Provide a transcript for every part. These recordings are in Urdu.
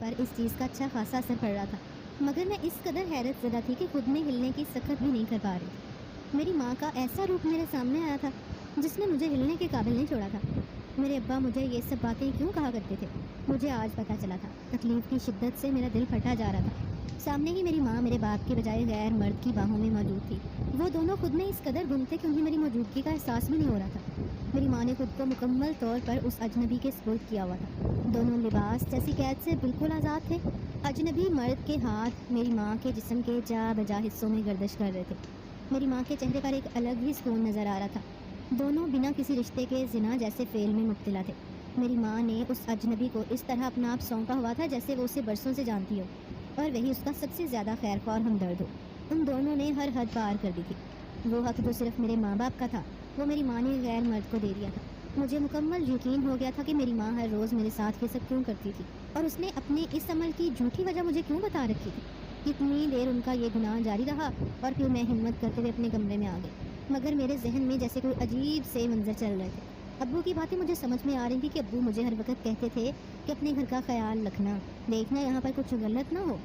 پر اس چیز کا اچھا خاصا اثر پڑ رہا تھا، مگر میں اس قدر حیرت زدہ تھی کہ خود میں ہلنے کی سخت بھی نہیں کر پا رہی تھی۔ میری ماں کا ایسا روپ میرے سامنے آیا تھا جس نے مجھے ہلنے کے قابل نہیں چھوڑا تھا۔ میرے ابا مجھے یہ سب باتیں کیوں کہا کرتے تھے، مجھے آج پتہ چلا تھا۔ تکلیف کی شدت سے میرا دل پھٹا جا رہا تھا۔ سامنے ہی میری ماں میرے باپ کے بجائے غیر مرد کی باہوں میں موجود تھی۔ وہ دونوں خود میں اس قدر گم تھے کہ انہیں میری موجودگی کا احساس بھی نہیں ہو رہا تھا۔ میری ماں نے خود کو مکمل طور پر اس اجنبی کے سپرد کیا ہوا تھا۔ دونوں لباس جیسی قید سے بالکل آزاد تھے۔ اجنبی مرد کے ہاتھ میری ماں کے جسم کے جا بجا حصوں میں گردش کر رہے تھے۔ میری ماں کے چہرے پر ایک الگ ہی سکون نظر آ رہا تھا۔ دونوں بنا کسی رشتے کے زنا جیسے فعل میں مبتلا تھے۔ میری ماں نے اس اجنبی کو اس طرح اپنا آپ سونپا ہوا تھا جیسے وہ اسے برسوں سے جانتی ہو اور وہی اس کا سب سے زیادہ خیر خواہ اور ہمدرد ہو۔ ان دونوں نے ہر حد پار کر دی تھی۔ وہ حق جو صرف میرے ماں باپ کا تھا وہ میری ماں نے غیر مرد کو دے دیا تھا۔ مجھے مکمل یقین ہو گیا تھا کہ میری ماں ہر روز میرے ساتھ یہ سب کیوں کرتی تھی اور اس نے اپنے اس عمل کی جھوٹی وجہ مجھے کیوں بتا رکھی تھی۔ کتنی دیر ان کا یہ گناہ جاری رہا اور پھر میں ہمت کرتے ہوئے اپنے کمرے میں آ گئی، مگر میرے ذہن میں جیسے کوئی عجیب سے منظر چل رہے تھے۔ ابو کی باتیں مجھے سمجھ میں آ رہی تھی کہ ابو مجھے ہر وقت کہتے تھے کہ اپنے گھر کا خیال رکھنا، دیکھنا یہاں پر کچھ غلط نہ ہو،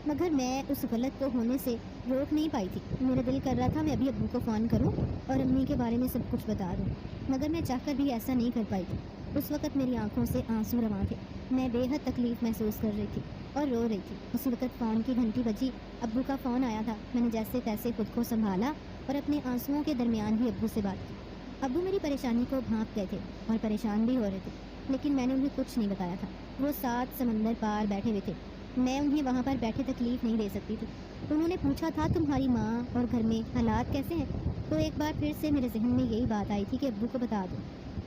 مگر میں اس غلط کو ہونے سے روک نہیں پائی تھی۔ میرا دل کر رہا تھا میں ابھی ابو کو فون کروں اور امی کے بارے میں سب کچھ بتا دوں، مگر میں چاہ کر بھی ایسا نہیں کر پائی تھی۔ اس وقت میری آنکھوں سے آنسو رواں تھے۔ میں بے حد تکلیف محسوس کر رہی تھی اور رو رہی تھی۔ اسی وقت فون کی گھنٹی بجی، ابو کا فون آیا تھا۔ میں نے جیسے تیسے خود کو سنبھالا اور اپنے آنسوؤں کے درمیان بھی ابو سے بات کی۔ ابو میری پریشانی کو بھانپ گئے تھے اور پریشان بھی ہو رہے تھے، لیکن میں نے انہیں کچھ نہیں بتایا تھا۔ وہ 7 سمندر پار بیٹھے ہوئے تھے، میں انہیں وہاں پر بیٹھے تکلیف نہیں دے سکتی تھی۔ انہوں نے پوچھا تھا تمہاری ماں اور گھر میں حالات کیسے ہیں، تو ایک بار پھر سے میرے ذہن میں یہی بات آئی تھی کہ ابو کو بتا دو،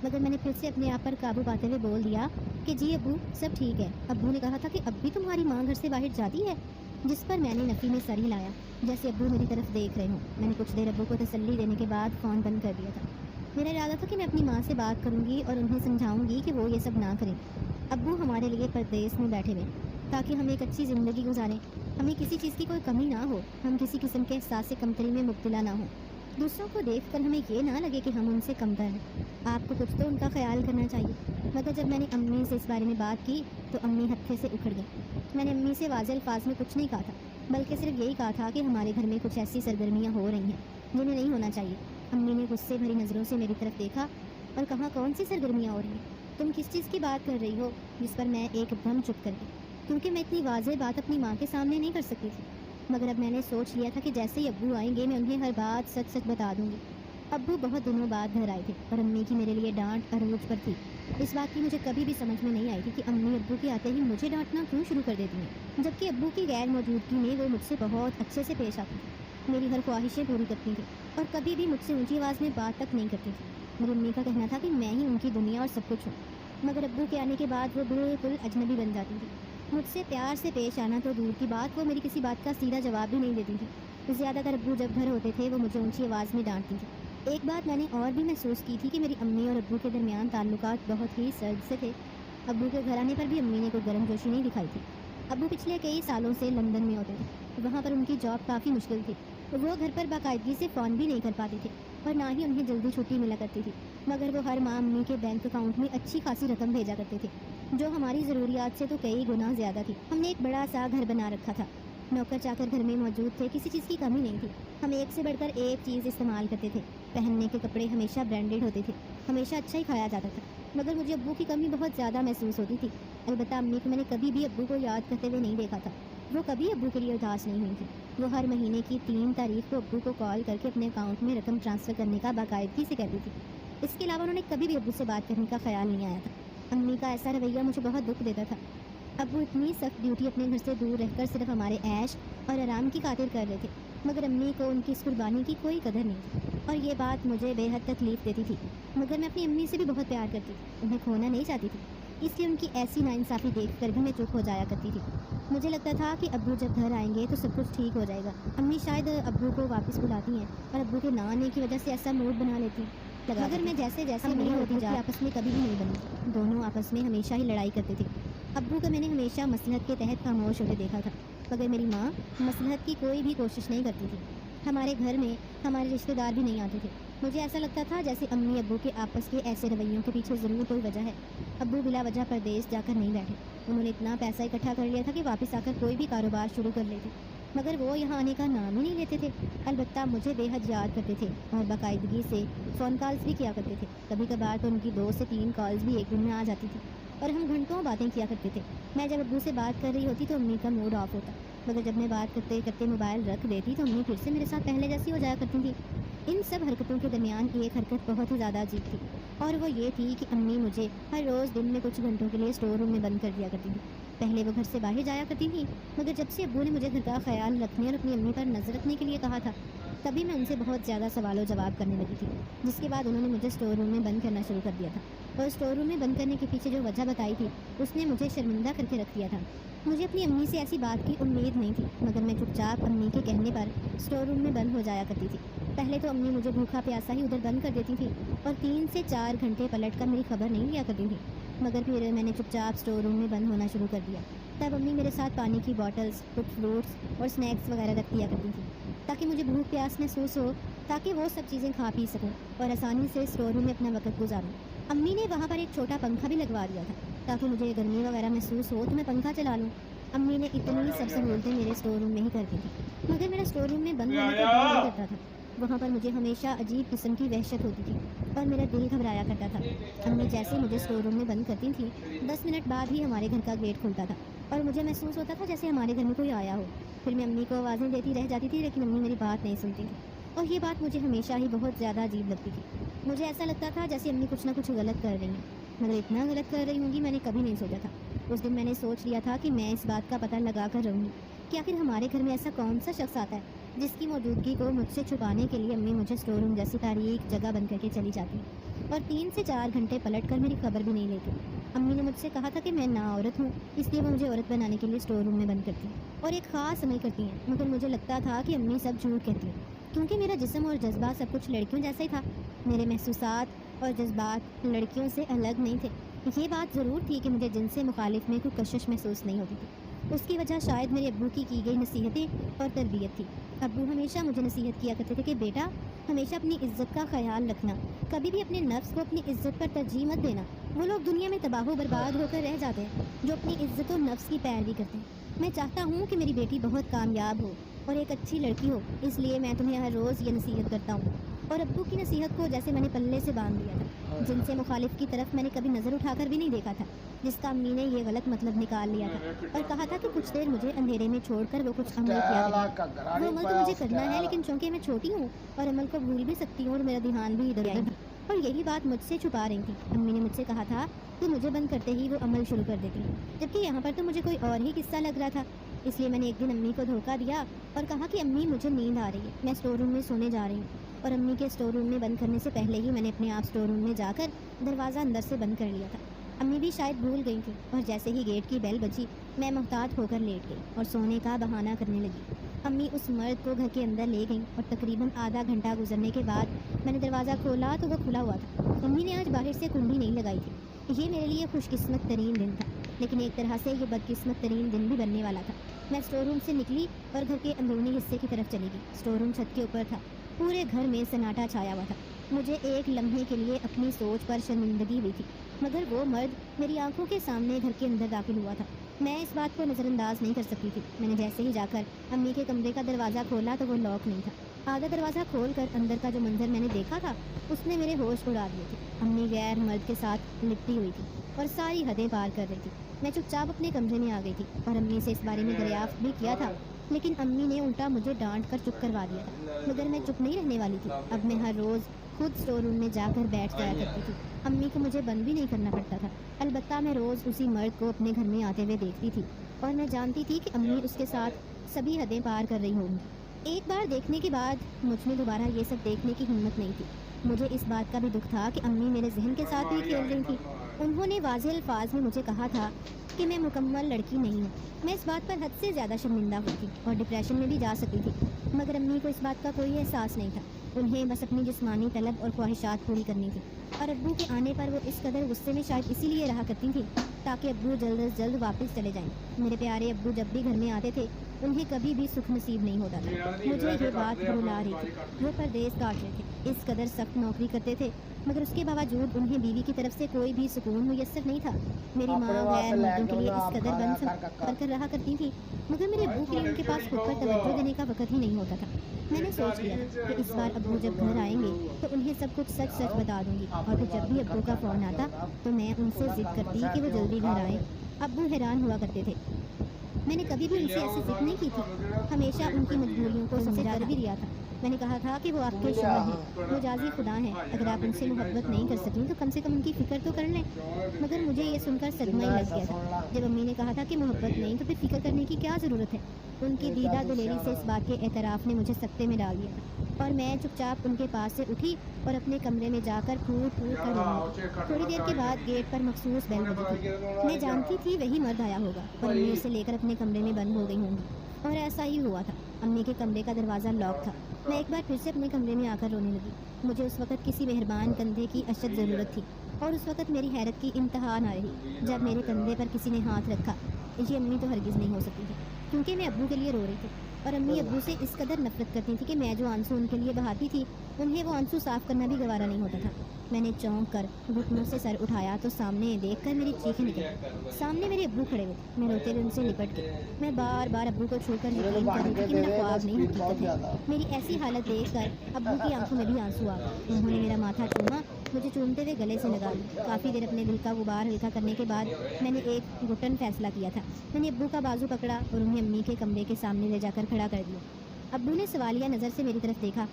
مگر میں نے پھر سے اپنے آپ پر قابو پاتے ہوئے بول دیا کہ جی ابو سب ٹھیک ہے۔ ابو نے کہا تھا کہ اب بھی تمہاری ماں گھر سے باہر جاتی ہے، جس پر میں نے نفی میں سر ہلایا جیسے ابو میری طرف دیکھ رہے ہوں۔ میں نے کچھ دیر ابو کو تسلی دینے کے بعد فون بند کر دیا تھا۔ میرا ارادہ تھا کہ میں اپنی ماں سے بات کروں گی اور انہیں سمجھاؤں گی کہ وہ یہ سب نہ کریں۔ ابو ہمارے لیے پردیس میں بیٹھے ہوئے تاکہ ہم ایک اچھی زندگی گزاریں، ہمیں کسی چیز کی کوئی کمی نہ ہو، ہم کسی قسم کے احساس کمتری میں مبتلا نہ ہوں، دوسروں کو دیکھ کر ہمیں یہ نہ لگے کہ ہم ان سے کمتر ہیں۔ آپ کو کچھ تو ان کا خیال کرنا چاہیے۔ مگر جب میں نے امی سے اس بارے میں بات کی تو امی ہتھے سے اکھڑ گئی۔ میں نے امی سے واضح الفاظ میں کچھ نہیں کہا تھا، بلکہ صرف یہی کہا تھا کہ ہمارے گھر میں کچھ ایسی سرگرمیاں ہو رہی ہیں جنہیں نہیں ہونا چاہیے۔ امی نے غصے بھری نظروں سے میری طرف دیکھا اور کہا کون سی سرگرمیاں ہو رہی ہیں، تم کس چیز کی بات کر رہی ہو؟ جس پر میں ایک دم چپ کر گئی، کیونکہ میں اتنی واضح بات اپنی ماں کے سامنے نہیں کر سکتی تھی۔ مگر اب میں نے سوچ لیا تھا کہ جیسے ہی ابو آئیں گے میں انہیں ہر بات سچ سچ بتا دوں گی۔ ابو بہت دنوں بعد گھر آئے تھے اور امی کی میرے لیے ڈانٹ عروج پر تھی۔ اس بات کی مجھے کبھی بھی سمجھ میں نہیں آئی تھی کہ امی ابو کے آتے ہی مجھے ڈانٹنا کیوں شروع کر دیتی ہیں، جبکہ ابو کی غیر موجودگی میں وہ مجھ سے بہت اچھے سے پیش آتی تھی، میری ہر خواہشیں پوری کرتی تھی اور کبھی بھی مجھ سے اونچی آواز میں بات تک نہیں کرتی تھی۔ میری امی کا کہنا تھا کہ میں ہی ان کی دنیا اور سب کچھ ہوں، مگر ابو کے آنے کے بعد وہ بالکل اجنبی بن جاتی تھی۔ مجھ سے پیار سے پیش آنا تو دور کی بات، وہ میری کسی بات کا سیدھا جواب بھی نہیں دیتی تھی۔ زیادہ تر ابو جب گھر ہوتے تھے وہ مجھے اونچی آواز میں ڈانٹتی تھی۔ ایک بات میں نے اور بھی محسوس کی تھی کہ میری امی اور ابو کے درمیان تعلقات بہت ہی سرد سے تھے۔ ابو کے گھر آنے پر بھی امی نے کوئی گرم جوشی نہیں دکھائی تھی۔ ابو پچھلے کئی سالوں سے لندن میں ہوتے تھے، وہاں پر ان کی جاب کافی مشکل تھی، وہ گھر پر باقاعدگی سے فون بھی نہیں کر پاتی تھی اور نہ ہی انہیں جلدی چھٹی ملا کرتی تھی، مگر وہ ہر ماہ امی کے بینک اکاؤنٹ میں اچھی خاصی رقم بھیجا کرتے تھے، جو ہماری ضروریات سے تو کئی گنا زیادہ تھی۔ ہم نے ایک بڑا سا گھر بنا رکھا تھا، نوکر چاکر گھر میں موجود تھے، کسی چیز کی کمی نہیں تھی۔ ہم ایک سے بڑھ کر ایک چیز استعمال کرتے تھے، پہننے کے کپڑے ہمیشہ برانڈیڈ ہوتے تھے، ہمیشہ اچھا ہی کھایا جاتا تھا، مگر مجھے ابو کی کمی بہت زیادہ محسوس ہوتی تھی۔ البتہ امی کو میں نے کبھی بھی ابو کو یاد کرتے ہوئے نہیں دیکھا تھا، وہ کبھی ابو کے لیے اداس نہیں ہوئی تھی۔ وہ ہر مہینے کی 3 تاریخ کو ابو کو کال کر کے اپنے اکاؤنٹ میں رقم ٹرانسفر کرنے کا باقاعدگی سے کہتی تھی۔ اس کے علاوہ انہوں نے کبھی بھی ابو سے بات کرنے کا خیال نہیں آیا تھا۔ امی کا ایسا رویہ مجھے بہت دکھ دیتا تھا۔ ابو اتنی سخت ڈیوٹی اپنے گھر سے دور رہ کر صرف ہمارے عیش اور آرام کی خاطر کر رہے تھے، مگر امی کو ان کی اس قربانی کی کوئی قدر نہیں تھی اور یہ بات مجھے بے حد تکلیف دیتی تھی۔ مگر میں اپنی امی سے بھی بہت پیار کرتی تھی، انہیں کھونا نہیں چاہتی تھی، اس لیے ان کی ایسی ناانصافی دیکھ کر بھی میں چپ ہو جایا کرتی تھی۔ مجھے لگتا تھا کہ ابو جب گھر آئیں گے تو سب کچھ ٹھیک ہو جائے گا، امی شاید ابو کو واپس بلاتی ہیں اور ابو کے نہ آنے کی وجہ سے ایسا موڈ بنا لیتی ہیں، مگر میں جیسے جیسے نہیں ہوتی جا آپس میں کبھی بھی نہیں بنی، دونوں آپس میں ہمیشہ ہی لڑائی کرتے تھے۔ ابو کو میں نے ہمیشہ مصلحت کے تحت خاموش ہوتے دیکھا تھا، مگر میری ماں مصلحت کی کوئی بھی کوشش نہیں کرتی تھی۔ ہمارے گھر میں ہمارے رشتہ دار بھی نہیں آتے تھے، مجھے ایسا لگتا تھا جیسے امی ابو کے آپس کے ایسے رویوں کے پیچھے ضرور کوئی وجہ ہے۔ ابو بلا وجہ پردیس جا کر نہیں بیٹھے، انہوں نے اتنا پیسہ اکٹھا کر لیا تھا کہ واپس آ کر کوئی بھی کاروبار شروع کر لیتے، مگر وہ یہاں آنے کا نام ہی نہیں لیتے تھے۔ البتہ مجھے بے حد یاد کرتے تھے اور باقاعدگی سے فون کالز بھی کیا کرتے تھے۔ کبھی کبھار تو ان کی 2 سے 3 کالز بھی ایک دن میں آ جاتی تھی اور ہم گھنٹوں باتیں کیا کرتے تھے۔ میں جب ابو سے بات کر رہی ہوتی تو امی کا موڈ آف ہوتا، مگر جب میں بات کرتے کرتے موبائل رکھ دیتی تو امی پھر سے میرے ساتھ پہلے جیسی ہو جایا کرتی تھی۔ ان سب حرکتوں کے درمیان ایک حرکت بہت ہی زیادہ عجیب تھی، اور وہ یہ تھی کہ امی مجھے ہر روز دن میں کچھ گھنٹوں کے لیے اسٹور روم میں بند کر دیا کرتی تھی۔ پہلے وہ گھر سے باہر جایا کرتی تھی، مگر جب سے ابو نے مجھے گھر کا خیال رکھنے اور اپنی امی پر نظر رکھنے کے لیے کہا تھا، تبھی میں ان سے بہت زیادہ سوال و جواب کرنے لگی تھی، جس کے بعد انہوں نے مجھے اسٹور روم میں بند کرنا شروع کر دیا تھا۔ اور اسٹور روم میں بند کرنے کے پیچھے جو وجہ بتائی تھی اس نے مجھے شرمندہ کر کے رکھ دیا تھا۔ مجھے اپنی امی سے ایسی بات کی امید نہیں تھی، مگر میں چپ چاپ امی کے کہنے پر اسٹور روم میں بند ہو جایا کرتی تھی۔ پہلے تو امی مجھے بھوکا پیاسا ہی ادھر بند کر دیتی تھی اور 3 سے 4 گھنٹے پلٹ کر میری خبر نہیں لیا کرتی تھی، مگر پھر میں نے چپ چاپ اسٹور روم میں بند ہونا شروع کر دیا۔ تب امی میرے ساتھ پانی کی بوٹلز، کچھ فروٹس اور سنیکس وغیرہ رکھ دیا کرتی تھی تاکہ مجھے بھوک پیاس محسوس ہو، تاکہ وہ سب چیزیں کھا پی سکوں اور آسانی سے اسٹور روم میں اپنا وقت گزاروں۔ امی نے وہاں پر ایک چھوٹا پنکھا بھی لگوا دیا تھا تاکہ مجھے گرمی وغیرہ محسوس ہو تو میں پنکھا چلا لوں۔ امی نے اتنی سب سہولتیں میرے اسٹور روم میں ہی کر دی تھی، مگر میرا اسٹور روم میں بند ہونے کا دل نہیں کرتا تھا۔ وہاں پر مجھے ہمیشہ عجیب قسم کی وحشت ہوتی تھی اور میرا دل گھبرایا کرتا تھا۔ امی جیسے مجھے اسٹور روم میں بند کرتی تھیں 10 منٹ بعد ہی ہمارے گھر کا گیٹ کھلتا تھا اور مجھے محسوس ہوتا تھا جیسے ہمارے گھر میں کوئی آیا ہو۔ پھر میں امی کو آوازیں دیتی رہ جاتی تھی، لیکن امی میری بات نہیں سنتی تھی، اور یہ بات مجھے ہمیشہ ہی بہت زیادہ عجیب لگتی تھی۔ مجھے ایسا لگتا تھا جیسے امی کچھ نہ کچھ غلط کر رہی ہیں، مگر اتنا غلط کر رہی ہوں گی میں نے کبھی نہیں سوچا تھا۔ اس دن میں نے سوچ لیا تھا کہ میں اس بات کا پتہ لگا کر رہوں گی کہ آخر ہمارے گھر میں ایسا کون سا شخص آتا ہے جس کی موجودگی کو مجھ سے چھپانے کے لیے امی مجھے اسٹور روم جیسی تاریک جگہ بند کر کے چلی جاتی اور 3 سے 4 گھنٹے پلٹ کر میری خبر بھی نہیں لیتی۔ امی نے مجھ سے کہا تھا کہ میں نا عورت ہوں، اس لیے وہ مجھے عورت بنانے کے لیے اسٹور روم میں بند کرتی اور ایک خاص عمل کرتی ہیں، مگر مجھے لگتا تھا کہ امی سب جھوٹ کہتی ہیں، کیونکہ میرا جسم اور جذبہ سب کچھ لڑکیوں جیسا ہی تھا۔ میرے محسوسات اور جذبات لڑکیوں سے الگ نہیں تھے۔ یہ بات ضرور تھی کہ مجھے جن سے مخالف میں کوئی کشش محسوس نہیں ہوتی تھی۔ اس کی وجہ شاید میرے ابو کی گئی نصیحتیں اور تربیت تھی۔ ابو ہمیشہ مجھے نصیحت کیا کرتے تھے کہ بیٹا ہمیشہ اپنی عزت کا خیال رکھنا، کبھی بھی اپنے نفس کو اپنی عزت پر ترجیح مت دینا۔ وہ لوگ دنیا میں تباہ و برباد ہو کر رہ جاتے ہیں جو اپنی عزت و نفس کی پیروی کرتے ہیں۔ میں چاہتا ہوں کہ میری بیٹی بہت کامیاب ہو اور ایک اچھی لڑکی ہو، اس لیے میں تمہیں ہر روز یہ نصیحت کرتا ہوں۔ اور ابو کی نصیحت کو جیسے میں نے پلے سے باندھ دیا تھا، جن سے مخالف کی طرف میں نے کبھی نظر اٹھا کر بھی نہیں دیکھا تھا، جس کا امی نے یہ غلط مطلب نکال لیا تھا اور کہا تھا کہ کچھ دیر مجھے اندھیرے میں چھوڑ کر وہ کچھ عمل کیا کرے۔ وہ عمل تو مجھے کرنا ہے، لیکن چونکہ میں چھوٹی ہوں اور عمل کو بھول بھی سکتی ہوں اور میرا دھیان بھی ادھر ادھر، اور یہی بات مجھ سے چھپا رہی تھی۔ امی نے مجھ سے کہا تھا تو مجھے بند کرتے ہی وہ عمل شروع کر دیتی، جبکہ یہاں پر تو مجھے کوئی اور ہی قصہ لگ رہا تھا۔ اس لیے میں نے ایک دن امی کو دھوکہ دیا اور کہا کہ امی مجھے نیند آ رہی ہے، میں اسٹور روم میں سونے جا رہی ہوں، اور امی کے اسٹور روم میں بند کرنے سے پہلے ہی میں نے اپنے آپ اسٹور روم میں جا کر دروازہ اندر سے بند کر لیا تھا۔ امی بھی شاید بھول گئی تھی، اور جیسے ہی گیٹ کی بیل بجی میں محتاط ہو کر لیٹ گئی اور سونے کا بہانہ کرنے لگی۔ امی اس مرد کو گھر کے اندر لے گئیں اور تقریباً آدھا گھنٹہ گزرنے کے بعد میں نے دروازہ کھولا تو وہ کھلا ہوا تھا۔ امی نے آج باہر سے کنڈی نہیں لگائی تھی۔ یہ میرے لیے خوش قسمت ترین دن تھا، لیکن ایک طرح سے یہ بدقسمت ترین دن بھی بننے والا تھا۔ میں اسٹور روم سے نکلی اور گھر کے اندرونی حصے کی طرف چلی گئی۔ اسٹور روم چھت کے اوپر تھا، پورے گھر میں سناٹا چھایا ہوا تھا۔ مجھے ایک لمحے کے لیے اپنی سوچ پر شرمندگی ہوئی تھی، مگر وہ مرد میری آنکھوں کے سامنے گھر کے اندر داخل ہوا تھا۔ میں اس بات کو نظر انداز نہیں کر سکتی تھی۔ میں نے جیسے ہی جا کر امی کے کمرے کا دروازہ کھولا تو وہ لاک نہیں تھا۔ آدھا دروازہ کھول کر اندر کا جو منظر میں نے دیکھا تھا اس نے میرے ہوش اڑا دیے تھے۔ امی غیر مرد کے ساتھ لپٹی ہوئی تھی اور ساری حدیں پار کر رہی تھی۔ میں چپ چاپ اپنے کمرے میں آ گئی تھی اور امی سے اس بارے میں دریافت بھی کیا تھا، لیکن امی نے الٹا مجھے ڈانٹ کر چپ کروا دیا تھا۔ مگر میں چپ نہیں رہنے والی تھی۔ اب میں ہر روز خود اسٹور روم میں جا کر بیٹھ جایا کرتی تھی۔ امی کو مجھے بند بھی نہیں کرنا پڑتا تھا، البتہ میں روز اسی مرد کو اپنے گھر میں آتے ہوئے دیکھتی تھی اور میں جانتی تھی کہ امی اس کے ساتھ سبھی حدیں پار کر رہی ہوں گی۔ ایک بار دیکھنے کے بعد مجھ میں دوبارہ یہ سب دیکھنے کی ہمت نہیں تھی۔ مجھے اس بات کا بھی دکھ تھا کہ امی میرے ذہن کے ساتھ بھی کھیل رہی تھی۔ انہوں نے واضح الفاظ میں مجھے کہا تھا کہ میں مکمل لڑکی نہیں ہوں۔ میں اس بات پر حد سے زیادہ شرمندہ ہوئی تھی اور ڈپریشن میں بھی جا سکتی تھی، مگر امی کو اس بات کا کوئی احساس نہیں تھا۔ انہیں بس اپنی جسمانی طلب اور خواہشات پوری کرنی تھی، اور ابو کے آنے پر وہ اس قدر غصے میں شاید اسی لیے رہا کرتی تھی تاکہ ابو جلد از جلد واپس چلے جائیں۔ میرے پیارے ابو جب بھی گھر میں آتے تھے انہیں کبھی بھی سکھ نصیب نہیں ہوتا تھا۔ مجھے یہ بات رلا رہی تھی۔ وہ پردیس کاٹ رہے تھے، اس قدر سخت نوکری کرتے تھے، مگر اس کے باوجود انہیں بیوی کی طرف سے کوئی بھی سکون میسر نہیں تھا۔ میری ماں غیر مردوں کے لیے اس قدر بند کر رہا کرتی تھی، مگر میرے ابو کے لیے ان کے پاس خود پر توجہ دینے کا وقت ہی نہیں ہوتا تھا۔ میں نے سوچ لیا تھا کہ اس بار ابو جب گھر آئیں گے تو انہیں سب کچھ سچ سچ بتا دوں گی، اور پھر جب بھی ابو کا فون آتا تو میں ان سے ضد کرتی کہ وہ جلدی گھر آئیں۔ ابو حیران ہوا کرتے تھے، میں نے کبھی بھی ان سے ایسی ضد نہیں کی تھی، ہمیشہ ان کی مجبوریوں کو سمجھا بھی دیا تھا۔ میں نے کہا تھا کہ وہ آپ کے شوہر ہیں، وہ جازی خدا ہیں، اگر آپ ان سے محبت نہیں کر سکیں تو کم سے کم ان کی فکر تو کر لیں۔ مگر مجھے یہ سن کر صدمہ ہی لگ گیا تھا۔ جب امی نے کہا تھا کہ محبت نہیں تو پھر فکر کرنے کی کیا ضرورت ہے، ان کی دیدہ دلیری سے اس بات کے اعتراف نے مجھے سکتے میں ڈال دیا، اور میں چپ چاپ ان کے پاس سے اٹھی اور اپنے کمرے میں جا کر پھوٹ پھوٹ کر رونے لگی۔ تھوڑی دیر کے بعد گیٹ پر مخصوص بیل بجی تھی۔ میں جانتی تھی وہی مرد آیا ہوگا اور امی اسے لے کر اپنے کمرے میں بند ہو گئی ہوں گی، اور ایسا ہی ہوا تھا۔ امی کے کمرے کا دروازہ لاک تھا۔ میں ایک بار پھر سے اپنے کمرے میں آ کر رونے لگی۔ مجھے اس وقت کسی مہربان کندھے کی اشد ضرورت تھی، اور اس وقت میری حیرت کی انتہا نہ رہی جب میرے کندھے پر کسی نے ہاتھ رکھا۔ یہ امی تو ہرگز نہیں ہو سکتی تھی، کیونکہ میں ابو کے لیے رو رہی تھی، اور امی ابو سے اس قدر نفرت کرتی تھی کہ میں جو آنسو ان کے لیے بہاتی تھی انہیں وہ آنسو صاف کرنا بھی گوارا نہیں ہوتا تھا۔ میں نے چونک کر گھٹنوں سے سر اٹھایا تو سامنے دیکھ کر میری چیخیں نکل۔ سامنے میرے ابو کھڑے ہوئے تھے۔ میں روتے ہوئے ان سے لپٹ گئی۔ میں بار بار ابو کو چھو کر یقین کر رہی تھی کہ میرا خواب نہیں حقیقت ہے۔ میری ایسی حالت دیکھ کر ابو کی آنکھوں میں بھی آنسو آ گئے۔ انہوں نے میرا ماتھا چوما، مجھے چومتے ہوئے گلے سے لگا لی۔ کافی دیر اپنے دل کا غبار ہلکا کرنے کے بعد میں نے ایک گھٹن فیصلہ کیا تھا۔ میں نے ابو کا بازو پکڑا اور انہیں امی کے کمرے کے سامنے لے جا کر کھڑا کر دیا۔ ابو نے سوالیہ نظر سے میری طرف دیکھا،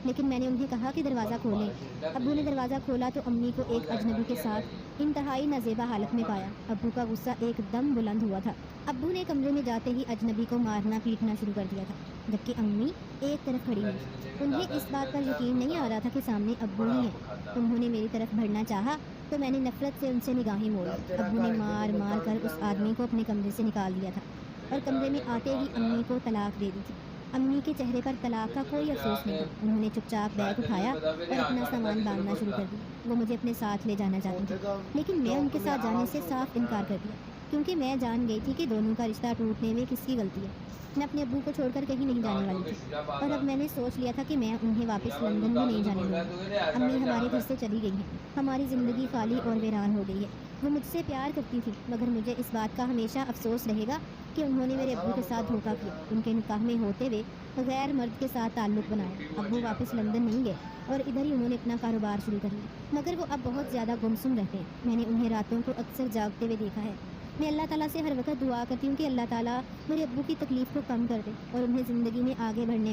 لیکن میں نے انہیں کہا کہ دروازہ کھولیں۔ ابو نے دروازہ کھولا تو امی کو ایک اجنبی کے ساتھ انتہائی نازیبا حالت میں پایا۔ ابو کا غصہ ایک دم بلند ہوا تھا۔ ابو نے کمرے میں جاتے ہی اجنبی کو مارنا پیٹنا شروع کر دیا تھا، جبکہ امی ایک طرف کھڑی ہوئی۔ انہیں اس بات پر یقین نہیں آ رہا تھا کہ سامنے ابو ہی ہیں۔ انہوں نے میری طرف بڑھنا چاہا تو میں نے نفرت سے ان سے نگاہیں موڑی۔ ابو نے مار مار کر اس آدمی کو اپنے کمرے سے نکال دیا تھا، اور کمرے میں آتے ہی امی کو طلاق دے دی تھی۔ امی کے چہرے پر طلاق کا کوئی افسوس نہیں تھا۔ انہوں نے چپ چاپ بیگ اٹھایا اور اپنا سامان باندھنا شروع کر دیا۔ وہ مجھے اپنے ساتھ لے جانا چاہتی تھی، لیکن میں ان کے ساتھ جانے سے صاف انکار کر دیا، کیونکہ میں جان گئی تھی کہ دونوں کا رشتہ ٹوٹنے میں کس کی غلطی ہے۔ میں اپنے ابو کو چھوڑ کر کہیں نہیں جانے والی تھی، اور اب میں نے سوچ لیا تھا کہ میں انہیں واپس لندن بھی نہیں جانے دوں گی۔ امی ہمارے گھر سے چلی گئی ہیں، ہماری زندگی خالی اور ویران ہو گئی ہے۔ وہ مجھ سے پیار کرتی تھی، مگر مجھے اس بات کا ہمیشہ افسوس رہے گا کہ انہوں نے میرے ابو کے ساتھ دھوکہ کیا، ان کے نکاح میں ہوتے ہوئے غیر مرد کے ساتھ تعلق بنایا۔ ابو واپس لندن نہیں گئے، اور ادھر ہی انہوں نے اپنا کاروبار شروع کر لیا، مگر وہ اب بہت زیادہ گمسم رہتے ہیں۔ میں نے انہیں راتوں کو اکثر جاگتے ہوئے دیکھا ہے۔ میں اللہ تعالیٰ سے ہر وقت دعا کرتی ہوں کہ اللہ تعالیٰ میرے ابو کی تکلیف کو کم کر دے اور انہیں زندگی میں آگے بڑھنے